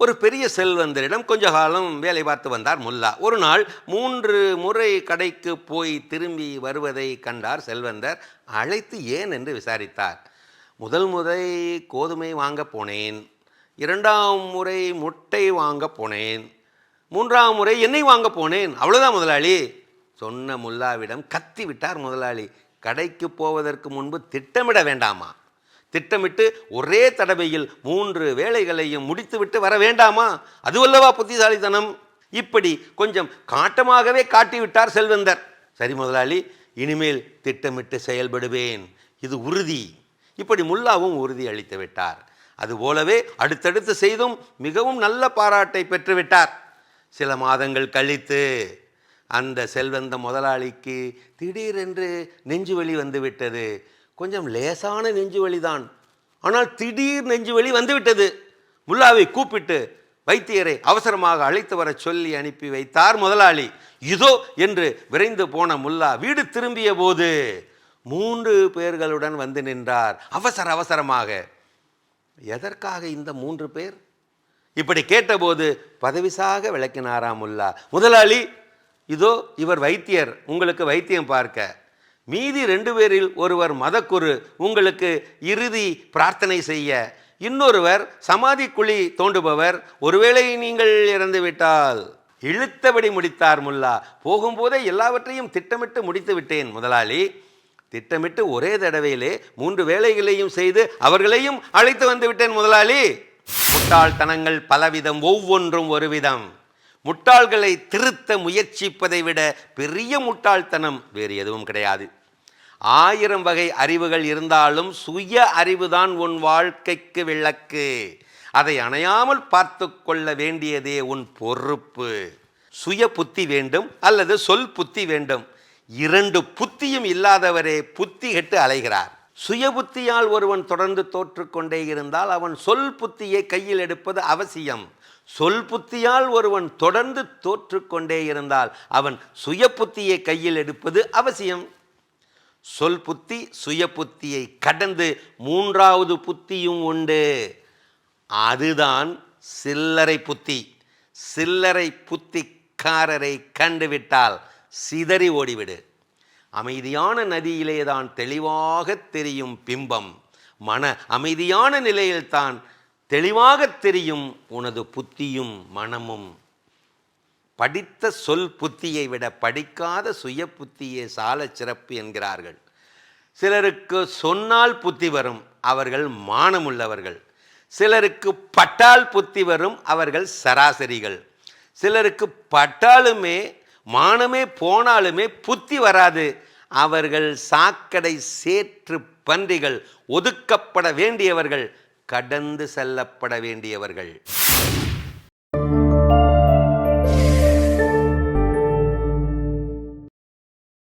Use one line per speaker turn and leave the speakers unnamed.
ஒரு பெரிய செல்வந்தரிடம் கொஞ்ச காலம் வேலை பார்த்து வந்தார் முல்லா. ஒரு நாள் 3 முறை கடைக்கு போய் திரும்பி வருவதை கண்டார் செல்வந்தர். அழைத்து ஏன் என்று விசாரித்தார். முதல் முறை கோதுமை வாங்க போனேன், 2ஆம் முறை முட்டை வாங்க போனேன், 3ஆம் முறை எண்ணெய் வாங்க போனேன், அவ்வளோதான் முதலாளி. சொன்ன முல்லாவிடம் கத்தி விட்டார் முதலாளி. கடைக்கு போவதற்கு முன்பு திட்டமிட வேண்டாமா? திட்டமிட்டு ஒரே தடவையில் 3 வேலைகளையும் முடித்துவிட்டு வர வேண்டாமா? அதுவல்லவா புத்திசாலித்தனம். இப்படி கொஞ்சம் காட்டமாகவே காட்டிவிட்டார் செல்வந்தர். சரி முதலாளி, இனிமேல் திட்டமிட்டு செயல்படுவேன், இது உறுதி. இப்படி முல்லாவும் உறுதி அளித்து விட்டார். அதுபோலவே அடுத்தடுத்து செய்தும் மிகவும் நல்ல பாராட்டை பெற்றுவிட்டார். சில மாதங்கள் கழித்து அந்த செல்வந்த முதலாளிக்கு திடீரென்று நெஞ்சுவலி வந்துவிட்டது. கொஞ்சம் லேசான நெஞ்சுவலிதான், ஆனால் திடீர் நெஞ்சுவலி வந்துவிட்டது. முல்லாவை கூப்பிட்டு வைத்தியரை அவசரமாக அழைத்து வர சொல்லி அனுப்பி வைத்தார் முதலாளி. இதோ என்று விரைந்து போன முல்லா வீடு திரும்பிய போது 3 பேர்களுடன் வந்து நின்றார். அவசரமாக. எதற்காக இந்த 3 பேர்? இப்படி கேட்டபோது பதவிசாக விளக்கினாராம் முல்லா. முதலாளி, இதோ இவர் வைத்தியர், உங்களுக்கு வைத்தியம் பார்க்க. மீதி 2 பேரில் ஒருவர் மதக்குரு, உங்களுக்கு இறுதி பிரார்த்தனை செய்ய. இன்னொருவர் சமாதி குழி தோண்டுபவர், ஒருவேளை நீங்கள் இறந்துவிட்டால். இழுத்தபடி முடித்தார் முல்லா. போகும்போதே எல்லாவற்றையும் திட்டமிட்டு முடித்து விட்டேன் முதலாளி. திட்டமிட்டு ஒரே தடவையிலே 3 வேலைகளையும் செய்து அவர்களையும் அழைத்து வந்து விட்டேன் முதலாளி. முட்டாள்தனங்கள் பலவிதம், ஒவ்வொன்றும் ஒரு விதம். முட்டாள்களை திருத்த முயற்சிப்பதை விட பெரிய முட்டாள்தனம் வேறு எதுவும் கிடையாது. 1000 வகை அறிவுகள் இருந்தாலும் சுய அறிவுதான் உன் வாழ்க்கைக்கு விளக்கு. அதை அணையாமல் பார்த்து கொள்ள வேண்டியதே உன் பொறுப்பு. சுய புத்தி வேண்டும் அல்லது சொல் புத்தி வேண்டும். 2 புத்தியும் இல்லாதவரே புத்தி கெட்டு அலைகிறார். சுய புத்தியால் ஒருவன் தொடர்ந்து தோற்றுக்கொண்டே இருந்தால் அவன் சொல் புத்தியை கையில் எடுப்பது அவசியம். சொல் புத்தியால் ஒருவன் தொடர்ந்து தோற்றுக்கொண்டே இருந்தால் அவன் சுய புத்தியை கையில் எடுப்பது அவசியம். சொல் புத்தி சுய புத்தியை கடந்து 3வது புத்தியும் உண்டு. அதுதான் சில்லறை புத்தி. சில்லறை புத்திக்காரரை கண்டுவிட்டால் சிதறி ஓடிவிடு. அமைதியான நதியிலேதான் தெளிவாக தெரியும் பிம்பம். மன அமைதியான நிலையில்தான் தெளிவாக தெரியும் உனது புத்தியும் மனமும். படித்த சொல் புத்தியை விட படிக்காத சுய புத்தியே சால சிறப்பு என்கிறார்கள். சிலருக்கு சொன்னால் புத்தி வரும், அவர்கள் மானமுள்ளவர்கள். சிலருக்கு பட்டால் புத்தி வரும், அவர்கள் சராசரிகள். சிலருக்கு பட்டாலுமே மானமே போனாலுமே புத்தி வராது, அவர்கள் சாக்கடை சேற்று பன்றிகள், ஒதுக்கப்பட வேண்டியவர்கள், கடந்து செல்லப்பட வேண்டியவர்கள்.